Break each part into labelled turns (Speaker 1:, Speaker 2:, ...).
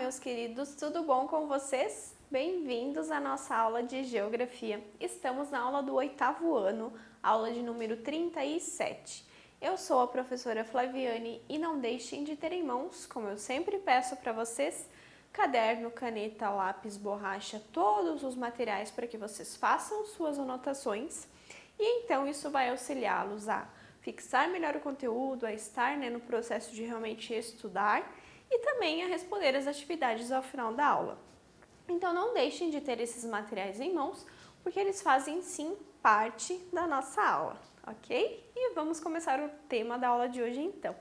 Speaker 1: meus queridos, tudo bom com vocês? Bem-vindos à nossa aula de Geografia. Estamos na aula do 8º ano, aula de número 37. Eu sou a professora Flaviane e não deixem de ter em mãos, como eu sempre peço para vocês, caderno, caneta, lápis, borracha, todos os materiais para que vocês façam suas anotações e então isso vai auxiliá-los a fixar melhor o conteúdo, a estar no processo de realmente estudar e também a responder as atividades ao final da aula. Então não deixem de ter esses materiais em mãos, porque eles fazem sim parte da nossa aula, ok? E vamos começar o tema da aula de hoje então.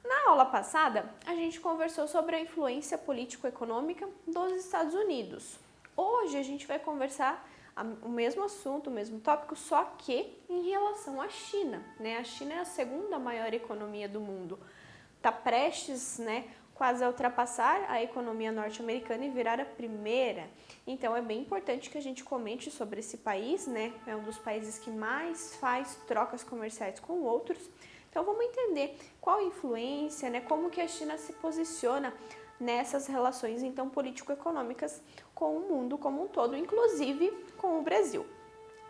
Speaker 1: Na aula passada, a gente conversou sobre a influência político-econômica dos Estados Unidos. Hoje a gente vai conversar o mesmo assunto, o mesmo tópico, só que em relação à China, A China é a segunda maior economia do mundo. Está prestes, quase a ultrapassar a economia norte-americana e virar a primeira. Então é bem importante que a gente comente sobre esse país, É um dos países que mais faz trocas comerciais com outros. Então vamos entender qual a influência, como que a China se posiciona nessas relações então político-econômicas com o mundo como um todo, inclusive com o Brasil.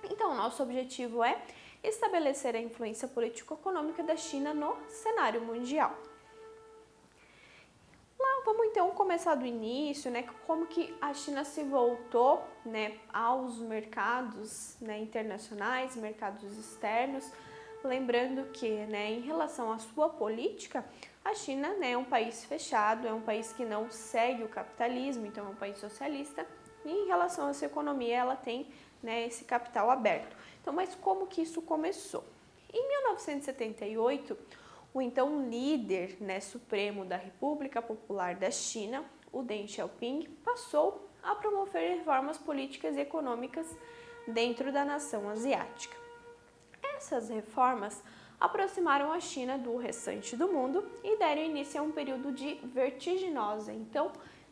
Speaker 1: Então, nosso objetivo é estabelecer a influência político-econômica da China no cenário mundial. Vamos então começar do início, como que a China se voltou, aos mercados, internacionais, mercados externos, lembrando que, em relação à sua política, a China, é um país fechado, é um país que não segue o capitalismo, então é um país socialista, e em relação à sua economia, ela tem, esse capital aberto. Então, mas como que isso começou? Em 1978, o então líder supremo da República Popular da China, o Deng Xiaoping, passou a promover reformas políticas e econômicas dentro da nação asiática. Essas reformas aproximaram a China do restante do mundo e deram início a um período de vertiginosa, então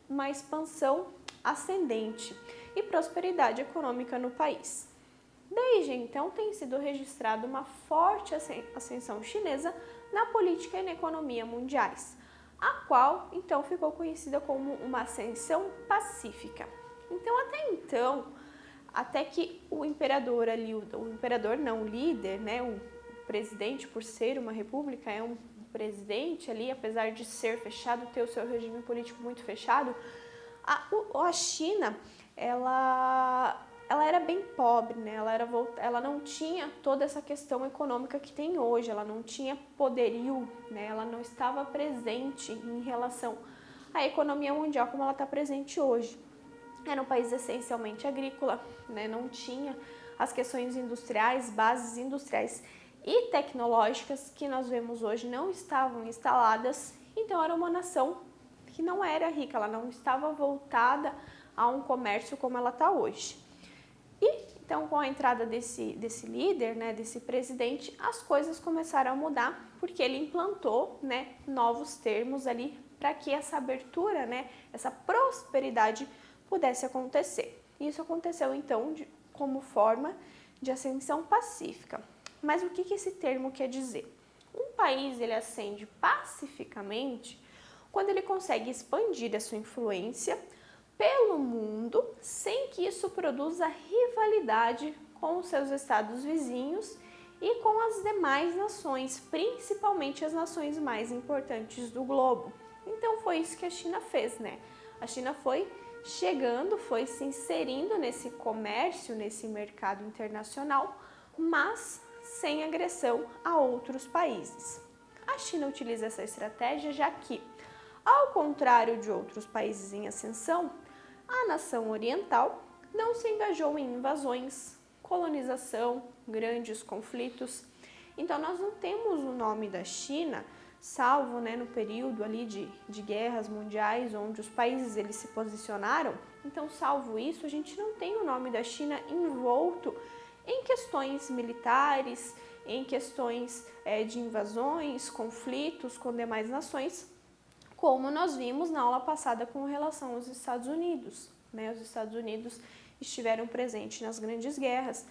Speaker 1: uma expansão ascendente e prosperidade econômica no país. Desde então tem sido registrada uma forte ascensão chinesa na política e na economia mundiais, a qual então ficou conhecida como uma ascensão pacífica. Então, até que o imperador ali, o líder, o presidente, por ser uma república, é um presidente ali, apesar de ser fechado, ter o seu regime político muito fechado, a China, ela era bem pobre, ela não tinha toda essa questão econômica que tem hoje, ela não tinha poderio, ela não estava presente em relação à economia mundial como ela está presente hoje. Era um país essencialmente agrícola, não tinha as questões industriais, bases industriais e tecnológicas que nós vemos hoje não estavam instaladas, então era uma nação que não era rica, ela não estava voltada a um comércio como ela está hoje. E então, com a entrada desse líder, desse presidente, as coisas começaram a mudar, porque ele implantou, novos termos ali para que essa abertura, essa prosperidade pudesse acontecer. Isso aconteceu, então, como forma de ascensão pacífica. Mas o que esse termo quer dizer? Um país, ele ascende pacificamente quando ele consegue expandir a sua influência pelo mundo, sem que isso produza rivalidade com os seus estados vizinhos e com as demais nações, principalmente as nações mais importantes do globo. Então foi isso que a China fez, A China foi chegando, foi se inserindo nesse comércio, nesse mercado internacional, mas sem agressão a outros países. A China utiliza essa estratégia já que, ao contrário de outros países em ascensão, a nação oriental não se engajou em invasões, colonização, grandes conflitos. Então nós não temos o nome da China, salvo no período ali de guerras mundiais, onde os países eles se posicionaram. Então, salvo isso, a gente não tem o nome da China envolto em questões militares, em questões de invasões, conflitos com demais nações, como nós vimos na aula passada com relação aos Estados Unidos. Os Estados Unidos estiveram presentes nas grandes guerras,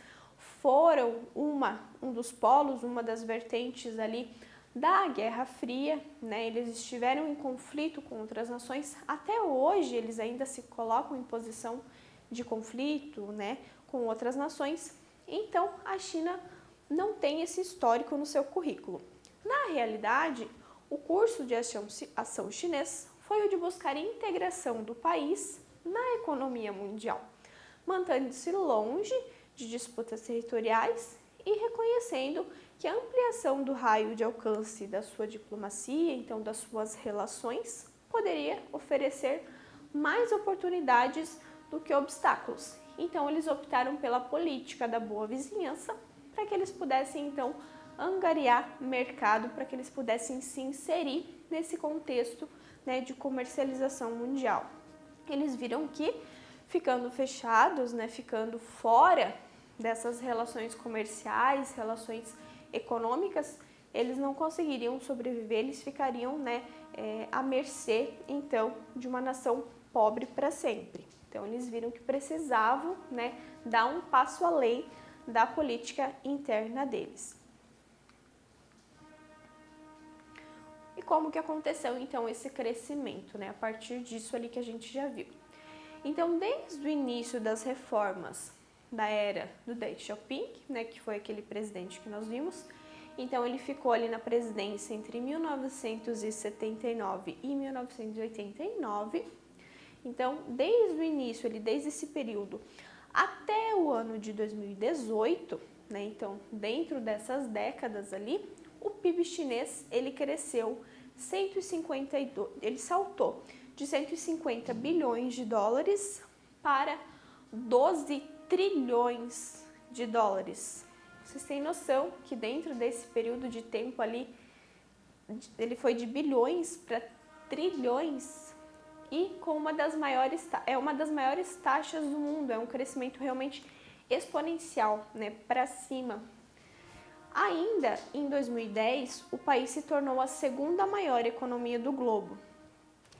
Speaker 1: foram um dos polos, uma das vertentes ali da Guerra Fria, né? Eles estiveram em conflito com outras nações. Até hoje eles ainda se colocam em posição de conflito, né, com outras nações. Então a China não tem esse histórico no seu currículo. Na realidade, o curso de ação chinês foi o de buscar a integração do país na economia mundial, mantendo-se longe de disputas territoriais e reconhecendo que a ampliação do raio de alcance da sua diplomacia, então das suas relações, poderia oferecer mais oportunidades do que obstáculos. Então eles optaram pela política da boa vizinhança para que eles pudessem então angariar mercado, para que eles pudessem se inserir nesse contexto, né, de comercialização mundial. Eles viram que ficando fechados, né, ficando fora dessas relações comerciais, relações econômicas, eles não conseguiriam sobreviver, eles ficariam, né, à mercê, então, de uma nação pobre para sempre. Então, eles viram que precisavam, né, dar um passo além da política interna deles. E como que aconteceu, então, esse crescimento, né, a partir disso ali que a gente já viu. Então, desde o início das reformas da era do Deng Xiaoping, né, que foi aquele presidente que nós vimos, então ele ficou ali na presidência entre 1979 e 1989. Então, desde o início, desde esse período até o ano de 2018, né, então dentro dessas décadas ali, o PIB chinês ele cresceu 152, ele saltou de 150 bilhões de dólares para 12 trilhões de dólares. Vocês têm noção que dentro desse período de tempo ali, ele foi de bilhões para trilhões e com uma das maiores taxas do mundo, é um crescimento realmente exponencial, né, para cima. Ainda em 2010, o país se tornou a segunda maior economia do globo.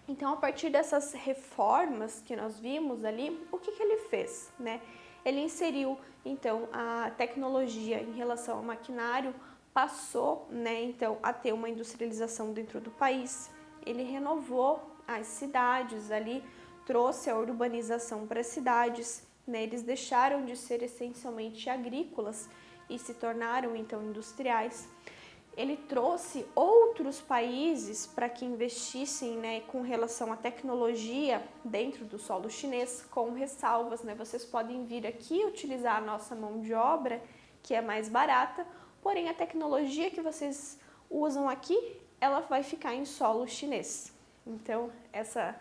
Speaker 1: Então, a partir dessas reformas que nós vimos ali, o que ele fez, né? Ele inseriu, então, a tecnologia em relação ao maquinário, passou, né, então, a ter uma industrialização dentro do país. Ele renovou as cidades ali, trouxe a urbanização para as cidades, né? Eles deixaram de ser essencialmente agrícolas e se tornaram, então, industriais. Ele trouxe outros países para que investissem, né, com relação à tecnologia dentro do solo chinês, com ressalvas, né? Vocês podem vir aqui utilizar a nossa mão de obra, que é mais barata, porém a tecnologia que vocês usam aqui, ela vai ficar em solo chinês. Então, essa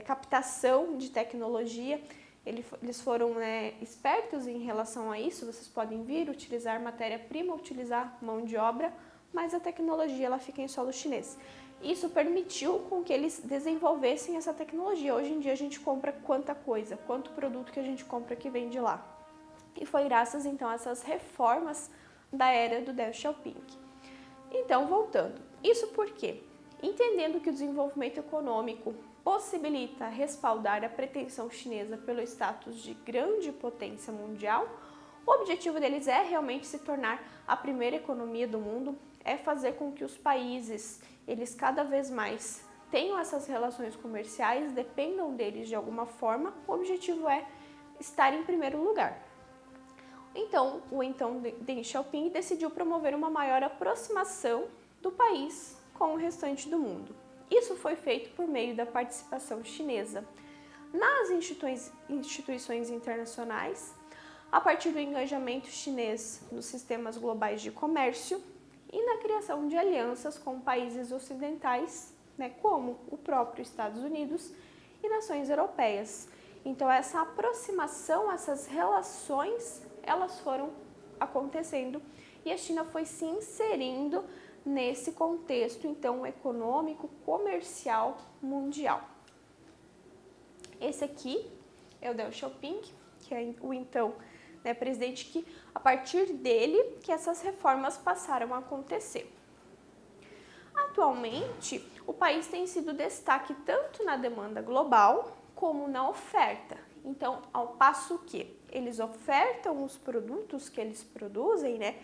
Speaker 1: captação de tecnologia, eles foram, né, espertos em relação a isso. Vocês podem vir utilizar matéria-prima, utilizar mão de obra, mas a tecnologia ela fica em solo chinês. Isso permitiu com que eles desenvolvessem essa tecnologia. Hoje em dia a gente compra quanta coisa, quanto produto que a gente compra que vem de lá. E foi graças então a essas reformas da era do Deng Xiaoping. Então, voltando. Isso por quê? Entendendo que o desenvolvimento econômico possibilita respaldar a pretensão chinesa pelo status de grande potência mundial, o objetivo deles é realmente se tornar a primeira economia do mundo, é fazer com que os países, eles cada vez mais tenham essas relações comerciais, dependam deles de alguma forma. O objetivo é estar em primeiro lugar. Então, o Deng Xiaoping decidiu promover uma maior aproximação do país com o restante do mundo. Isso foi feito por meio da participação chinesa nas instituições internacionais, a partir do engajamento chinês nos sistemas globais de comércio e na criação de alianças com países ocidentais, né, como o próprio Estados Unidos e nações europeias. Então, essa aproximação, essas relações, elas foram acontecendo e a China foi se inserindo nesse contexto, então, econômico, comercial, mundial. Esse aqui é o Deng Xiaoping, que é o então, né, presidente, que a partir dele que essas reformas passaram a acontecer. Atualmente, o país tem sido destaque tanto na demanda global como na oferta. Então, ao passo que eles ofertam os produtos que eles produzem, né,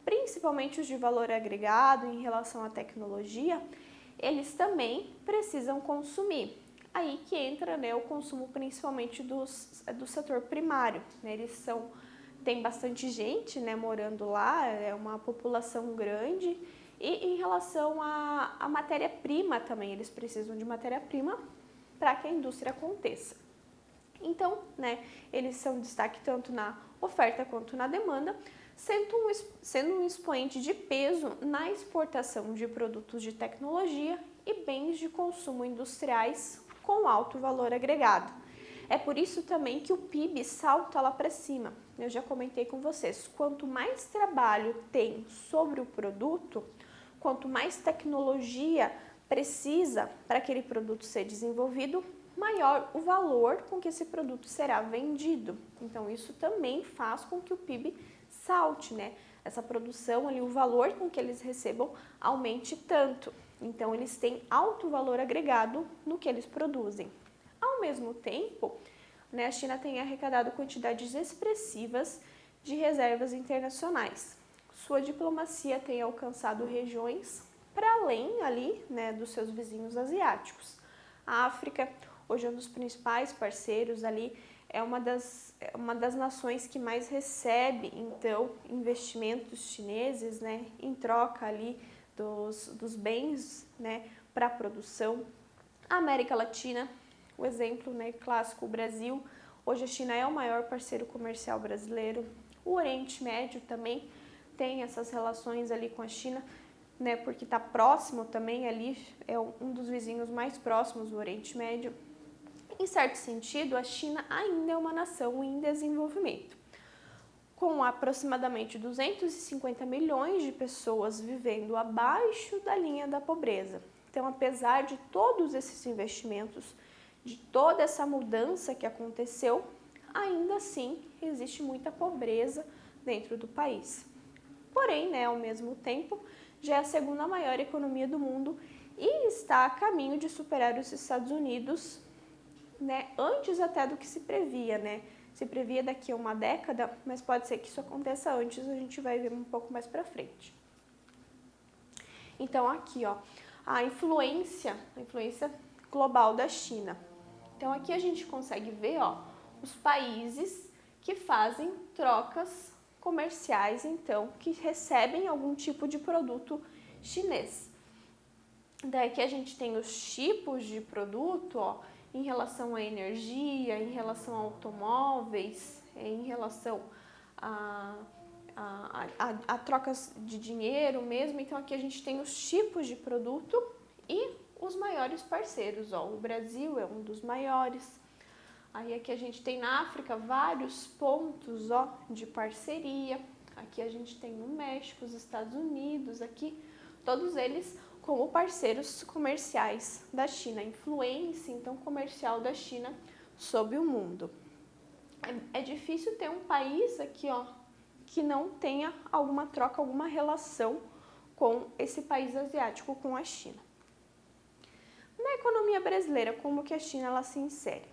Speaker 1: principalmente os de valor agregado em relação à tecnologia, eles também precisam consumir. Aí que entra, né, o consumo principalmente do setor primário, né? Tem bastante gente, né, morando lá, é uma população grande. E em relação à matéria-prima também, eles precisam de matéria-prima para que a indústria aconteça. Então, né, eles são destaque tanto na oferta quanto na demanda, sendo um expoente de peso na exportação de produtos de tecnologia e bens de consumo industriais com alto valor agregado. É por isso também que o PIB salta lá para cima. Eu já comentei com vocês, quanto mais trabalho tem sobre o produto, quanto mais tecnologia precisa para aquele produto ser desenvolvido, maior o valor com que esse produto será vendido. Então, isso também faz com que o PIB salte, né? Essa produção ali, o valor com que eles recebam aumente tanto. Então, eles têm alto valor agregado no que eles produzem. Ao mesmo tempo, né, a China tem arrecadado quantidades expressivas de reservas internacionais. Sua diplomacia tem alcançado regiões para além ali, né, dos seus vizinhos asiáticos. A África, hoje é um dos principais parceiros ali, é uma das nações que mais recebe, então, investimentos chineses, né, em troca ali dos bens, né, para a produção. A América Latina, o exemplo, né, clássico, o Brasil. Hoje a China é o maior parceiro comercial brasileiro. O Oriente Médio também tem essas relações ali com a China, né, porque está próximo também ali, é um dos vizinhos mais próximos do Oriente Médio. Em certo sentido, a China ainda é uma nação em desenvolvimento, com aproximadamente 250 milhões de pessoas vivendo abaixo da linha da pobreza. Então, apesar de todos esses investimentos, de toda essa mudança que aconteceu, ainda assim existe muita pobreza dentro do país. Porém, né, ao mesmo tempo, já é a segunda maior economia do mundo e está a caminho de superar os Estados Unidos, né, antes até do que se previa, né? Se previa daqui a uma década, mas pode ser que isso aconteça antes, a gente vai ver um pouco mais para frente. Então, aqui, ó, a influência global da China. Então, aqui a gente consegue ver, ó, os países que fazem trocas comerciais, então, que recebem algum tipo de produto chinês. Daí que a gente tem os tipos de produto, ó, em relação à energia, em relação a automóveis, em relação a trocas de dinheiro mesmo. Então, aqui a gente tem os tipos de produto e os maiores parceiros. Ó, o Brasil é um dos maiores. Aí aqui a gente tem na África vários pontos, ó, de parceria. Aqui a gente tem o México, os Estados Unidos, aqui, todos eles como parceiros comerciais da China, a influência então comercial da China sobre o mundo. É difícil ter um país aqui, ó, que não tenha alguma troca, alguma relação com esse país asiático, com a China. Na economia brasileira, como que a China ela se insere?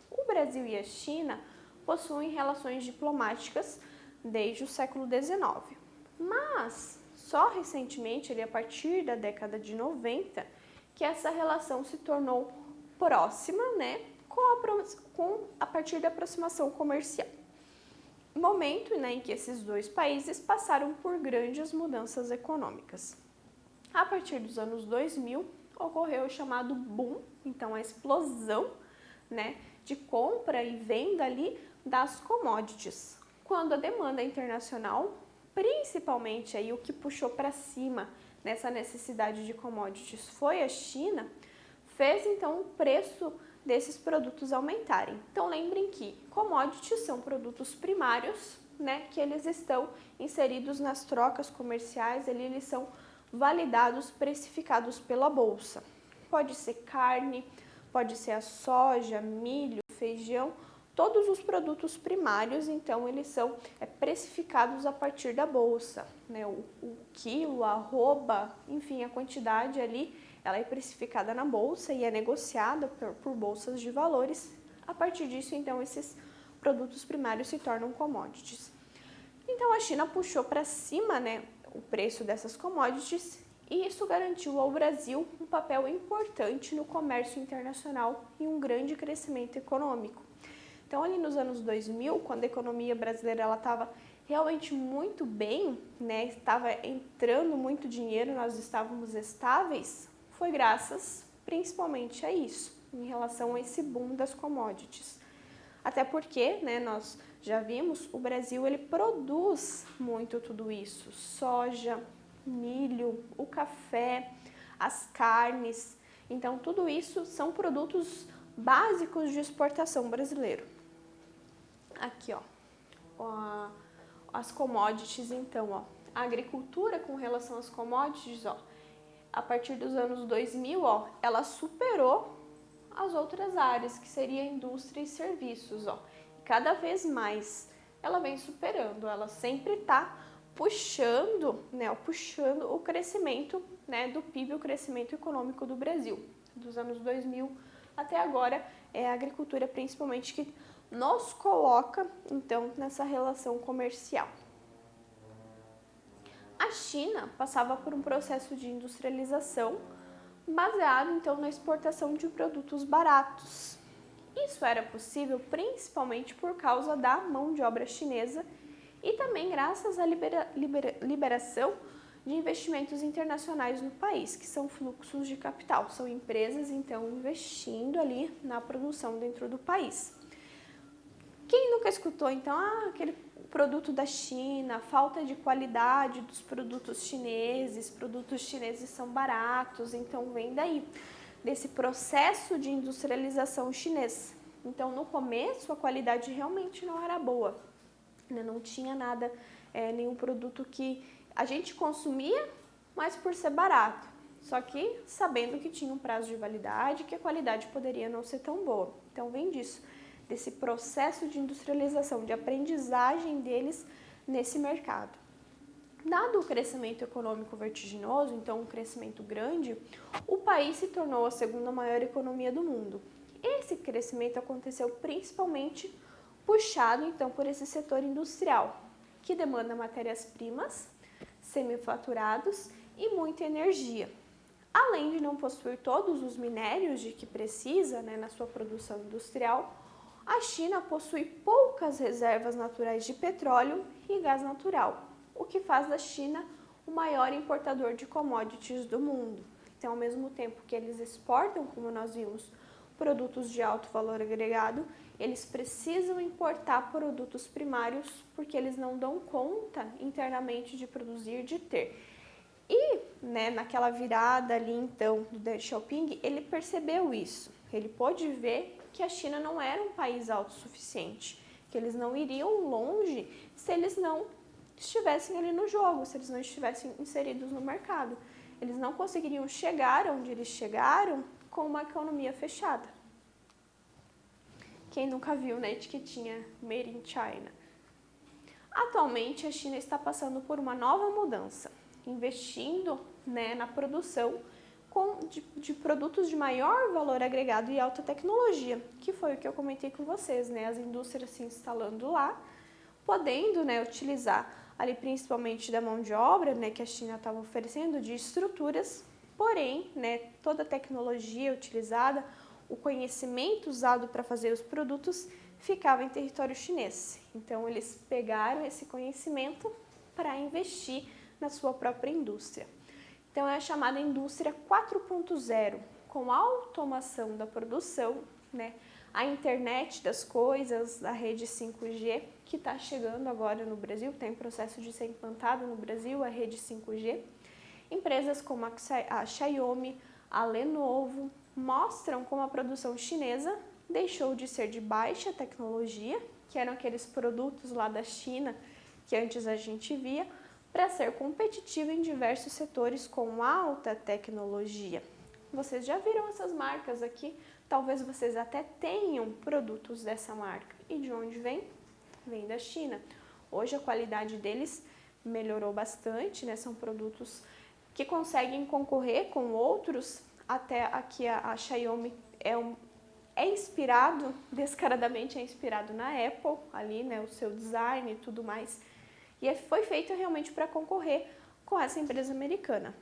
Speaker 1: O Brasil e a China possuem relações diplomáticas desde o século XIX, mas só recentemente, ali, a partir da década de 90, que essa relação se tornou próxima, né, a partir da aproximação comercial. Momento, né, em que esses dois países passaram por grandes mudanças econômicas. A partir dos anos 2000, ocorreu o chamado boom, então a explosão, né, de compra e venda ali das commodities, quando a demanda internacional, principalmente aí o que puxou para cima nessa necessidade de commodities foi a China, fez então o preço desses produtos aumentarem. Então lembrem que commodities são produtos primários, né, que eles estão inseridos nas trocas comerciais, eles são validados, precificados pela bolsa. Pode ser carne, pode ser a soja, milho, feijão, todos os produtos primários, então, eles são precificados a partir da bolsa, né? O quilo, a arroba, enfim, a quantidade ali, ela é precificada na bolsa e é negociada por bolsas de valores. A partir disso, então, esses produtos primários se tornam commodities. Então a China puxou para cima, né, o preço dessas commodities e isso garantiu ao Brasil um papel importante no comércio internacional e um grande crescimento econômico. Então ali nos anos 2000, quando a economia brasileira estava realmente muito bem, né, estava entrando muito dinheiro, nós estávamos estáveis, foi graças principalmente a isso, em relação a esse boom das commodities. Até porque, né, nós já vimos, o Brasil ele produz muito tudo isso, soja, milho, o café, as carnes. Então, tudo isso são produtos básicos de exportação brasileiro. Aqui, ó, as commodities, então, ó, a agricultura com relação às commodities, ó, a partir dos anos 2000, ó, ela superou as outras áreas, que seria indústria e serviços, ó. Cada vez mais ela vem superando, ela sempre está puxando, né, puxando o crescimento, né, do PIB, o crescimento econômico do Brasil. Dos anos 2000 até agora é a agricultura principalmente que nos coloca, então, nessa relação comercial. A China passava por um processo de industrialização baseado, então, na exportação de produtos baratos. Isso era possível principalmente por causa da mão de obra chinesa e também graças à liberação de investimentos internacionais no país, que são fluxos de capital, são empresas, então, investindo ali na produção dentro do país. Quem nunca escutou, então, aquele produto da China, falta de qualidade dos produtos chineses são baratos, então vem daí, desse processo de industrialização chinês. Então, no começo, a qualidade realmente não era boa, né? Não tinha nada, nenhum produto que a gente consumia, mas por ser barato, só que sabendo que tinha um prazo de validade, que a qualidade poderia não ser tão boa. Então, vem disso, desse processo de industrialização, de aprendizagem deles nesse mercado. Dado o crescimento econômico vertiginoso, então um crescimento grande, o país se tornou a segunda maior economia do mundo. Esse crescimento aconteceu principalmente puxado então por esse setor industrial, que demanda matérias-primas, semifaturados e muita energia. Além de não possuir todos os minérios de que precisa, né, na sua produção industrial, a China possui poucas reservas naturais de petróleo e gás natural, o que faz da China o maior importador de commodities do mundo. Então, ao mesmo tempo que eles exportam, como nós vimos, produtos de alto valor agregado, eles precisam importar produtos primários porque eles não dão conta internamente de produzir, de ter. E, né, naquela virada ali, então, do Deng Xiaoping, ele percebeu isso. Ele pôde ver que a China não era um país autossuficiente, que eles não iriam longe se eles não estivessem ali no jogo, se eles não estivessem inseridos no mercado. Eles não conseguiriam chegar onde eles chegaram com uma economia fechada. Quem nunca viu na etiquetinha Made in China? Atualmente, a China está passando por uma nova mudança, investindo, né, na produção de produtos de maior valor agregado e alta tecnologia, que foi o que eu comentei com vocês, né? As indústrias se instalando lá, podendo, né, utilizar ali principalmente da mão de obra, né, que a China estava oferecendo, de estruturas, porém, né, toda a tecnologia utilizada, o conhecimento usado para fazer os produtos ficava em território chinês. Então, eles pegaram esse conhecimento para investir na sua própria indústria. Então, é a chamada indústria 4.0, com a automação da produção, né? A internet das coisas, a rede 5G, que está chegando agora no Brasil, está em processo de ser implantada no Brasil, a rede 5G. Empresas como a Xiaomi, a Lenovo, mostram como a produção chinesa deixou de ser de baixa tecnologia, que eram aqueles produtos lá da China que antes a gente via, para ser competitiva em diversos setores com alta tecnologia. Vocês já viram essas marcas aqui? Talvez vocês até tenham produtos dessa marca. E de onde vem? Vem da China. Hoje a qualidade deles melhorou bastante, né? São produtos que conseguem concorrer com outros. Até aqui a Xiaomi descaradamente é inspirado na Apple, ali, né? O seu design e tudo mais. e foi feito realmente para concorrer com essa empresa americana.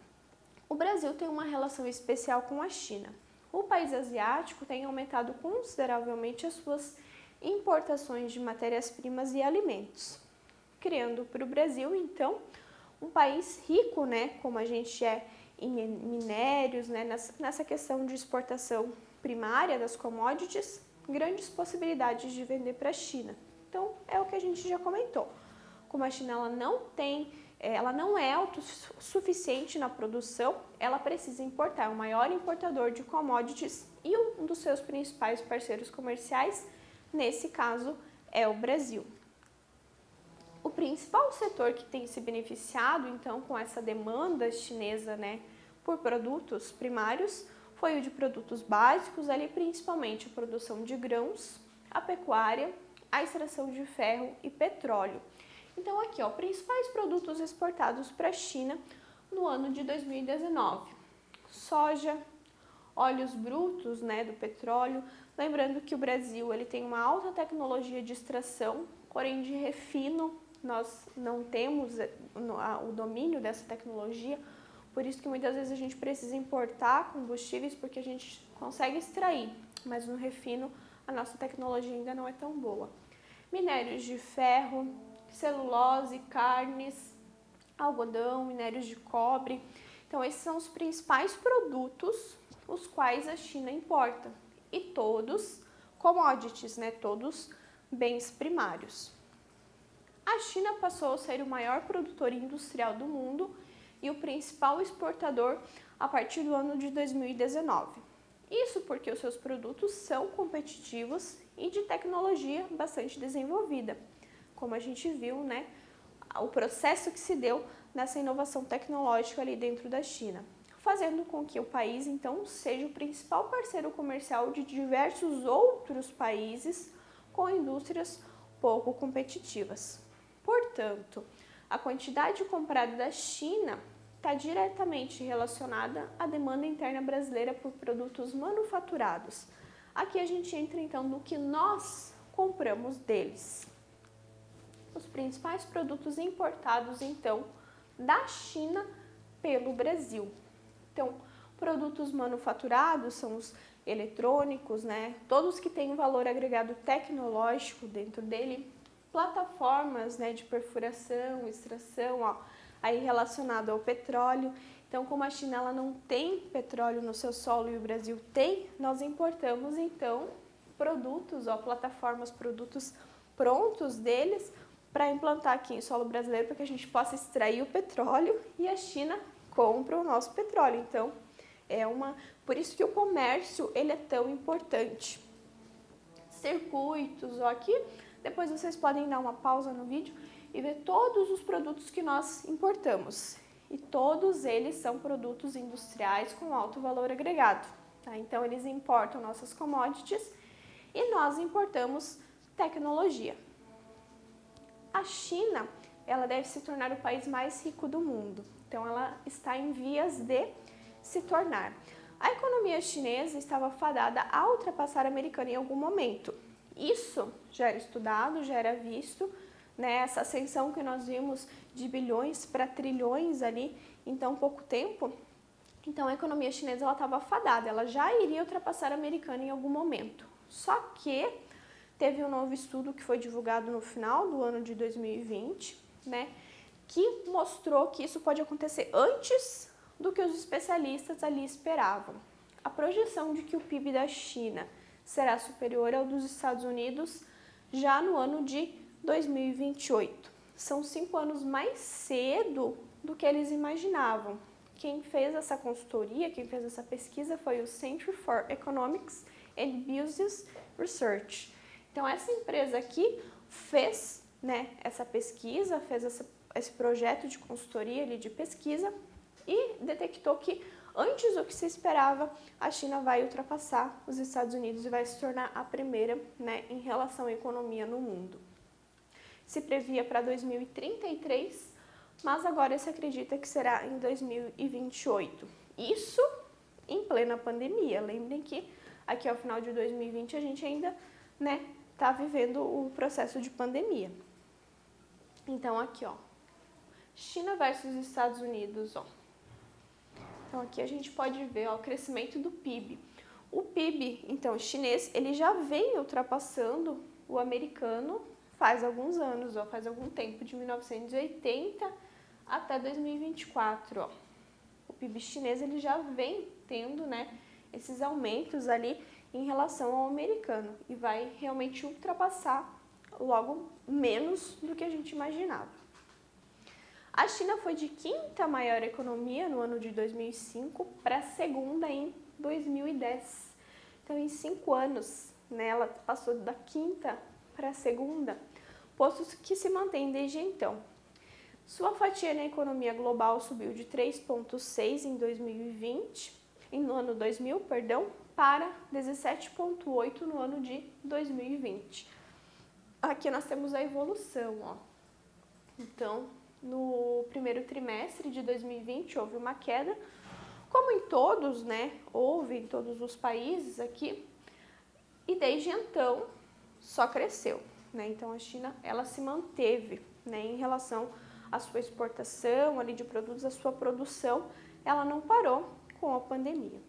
Speaker 1: O Brasil tem uma relação especial com a China. O país asiático tem aumentado consideravelmente as suas importações de matérias-primas e alimentos, criando para o Brasil, então, um país rico, né, como a gente é em minérios, né, nessa questão de exportação primária das commodities, grandes possibilidades de vender para a China. Então, é o que a gente já comentou. Como a China ela não é autossuficiente na produção, ela precisa importar, é o maior importador de commodities e um dos seus principais parceiros comerciais, nesse caso, é o Brasil. O principal setor que tem se beneficiado, então, com essa demanda chinesa, né, por produtos primários, foi o de produtos básicos, ali principalmente a produção de grãos, a pecuária, a extração de ferro e petróleo. Então, aqui, ó, principais produtos exportados para a China no ano de 2019. Soja, óleos brutos, né, do petróleo. Lembrando que o Brasil ele tem uma alta tecnologia de extração, porém de refino nós não temos o domínio dessa tecnologia, por isso que muitas vezes a gente precisa importar combustíveis porque a gente consegue extrair, mas no refino a nossa tecnologia ainda não é tão boa. Minérios de ferro, celulose, carnes, algodão, minérios de cobre. Então, esses são os principais produtos os quais a China importa. E todos commodities, né? Todos bens primários. A China passou a ser o maior produtor industrial do mundo e o principal exportador a partir do ano de 2019. Isso porque os seus produtos são competitivos e de tecnologia bastante desenvolvida. Como a gente viu, né, o processo que se deu nessa inovação tecnológica ali dentro da China, fazendo com que o país, então, seja o principal parceiro comercial de diversos outros países com indústrias pouco competitivas. Portanto, a quantidade comprada da China está diretamente relacionada à demanda interna brasileira por produtos manufaturados. Aqui a gente entra, então, no que nós compramos deles. Os principais produtos importados, então, da China pelo Brasil. Então, produtos manufaturados são os eletrônicos, né? Todos que têm um valor agregado tecnológico dentro dele, plataformas, né, de perfuração, extração, ó, aí relacionado ao petróleo. Então, como a China ela não tem petróleo no seu solo e o Brasil tem, nós importamos, então, produtos, ó, plataformas, produtos prontos deles, para implantar aqui em solo brasileiro para que a gente possa extrair o petróleo e a China compra o nosso petróleo. Então, por isso que o comércio ele é tão importante. Circuitos, ó, aqui, depois vocês podem dar uma pausa no vídeo e ver todos os produtos que nós importamos. E todos eles são produtos industriais com alto valor agregado. Tá? Então, eles importam nossas commodities e nós importamos tecnologia. A China, ela deve se tornar o país mais rico do mundo. Então, ela está em vias de se tornar. A economia chinesa estava fadada a ultrapassar a americana em algum momento. Isso já era estudado, já era visto, né? Essa ascensão que nós vimos de bilhões para trilhões ali em tão pouco tempo. Então, a economia chinesa estava fadada, ela já iria ultrapassar a americana em algum momento. Só que teve um novo estudo que foi divulgado no final do ano de 2020, né, que mostrou que isso pode acontecer antes do que os especialistas ali esperavam. A projeção de que o PIB da China será superior ao dos Estados Unidos já no ano de 2028. São 5 anos mais cedo do que eles imaginavam. Quem fez essa consultoria, quem fez essa pesquisa foi o Center for Economics and Business Research. Então, essa empresa aqui fez, né, essa pesquisa, fez esse projeto de consultoria ali, de pesquisa e detectou que antes do que se esperava, a China vai ultrapassar os Estados Unidos e vai se tornar a primeira, né, em relação à economia no mundo. Se previa para 2033, mas agora se acredita que será em 2028. Isso em plena pandemia. Lembrem que aqui ao final de 2020 a gente ainda, né, está vivendo o processo de pandemia. Então, aqui, ó, China versus Estados Unidos, ó. Então aqui a gente pode ver, ó, o crescimento do PIB. O PIB, então, chinês, ele já vem ultrapassando o americano faz alguns anos, ó, faz algum tempo, de 1980 até 2024, ó. O PIB chinês, ele já vem tendo, né, esses aumentos ali em relação ao americano e vai realmente ultrapassar logo menos do que a gente imaginava. A China foi de quinta maior economia no ano de 2005 para a segunda em 2010. Então, em 5 anos, né, ela passou da quinta para a segunda, posto que se mantém desde então. Sua fatia na economia global subiu de 3,6 em 2020, no ano 2000, perdão, para 17,8 no ano de 2020. Aqui nós temos a evolução, ó. Então, no primeiro trimestre de 2020 houve uma queda, como em todos, né, houve em todos os países aqui, e desde então só cresceu, né? Então a China, ela se manteve, né, em relação à sua exportação ali de produtos, a sua produção, ela não parou com a pandemia.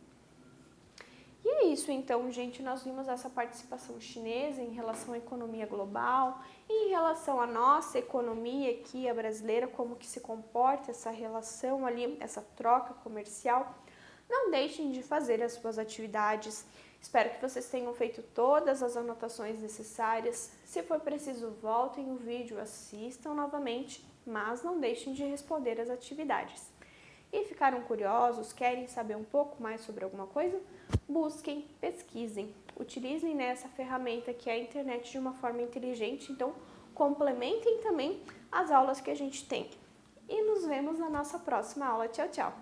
Speaker 1: E é isso então, gente, nós vimos essa participação chinesa em relação à economia global, e em relação à nossa economia aqui, a brasileira, como que se comporta essa relação ali, essa troca comercial. Não deixem de fazer as suas atividades. Espero que vocês tenham feito todas as anotações necessárias. Se for preciso, voltem o vídeo, assistam novamente, mas não deixem de responder as atividades. E ficaram curiosos, querem saber um pouco mais sobre alguma coisa? Busquem, pesquisem, utilizem essa ferramenta que é a internet de uma forma inteligente, então complementem também as aulas que a gente tem. E nos vemos na nossa próxima aula. Tchau, tchau!